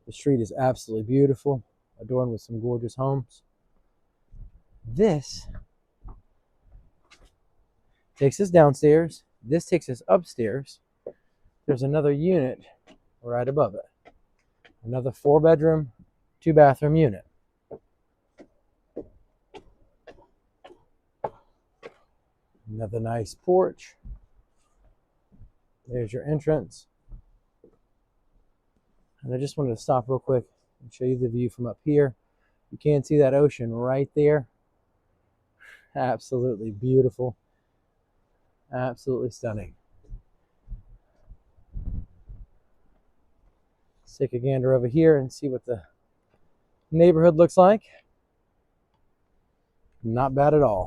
The street is absolutely beautiful, adorned with some gorgeous homes. This takes us downstairs. This takes us upstairs. There's another unit right above it. Another 4-bedroom, 2-bathroom unit. Another nice porch. There's your entrance. And I just wanted to stop real quick and show you the view from up here. You can see that ocean right there. Absolutely beautiful. Absolutely stunning. Let's take a gander over here and see what the neighborhood looks like. Not bad at all.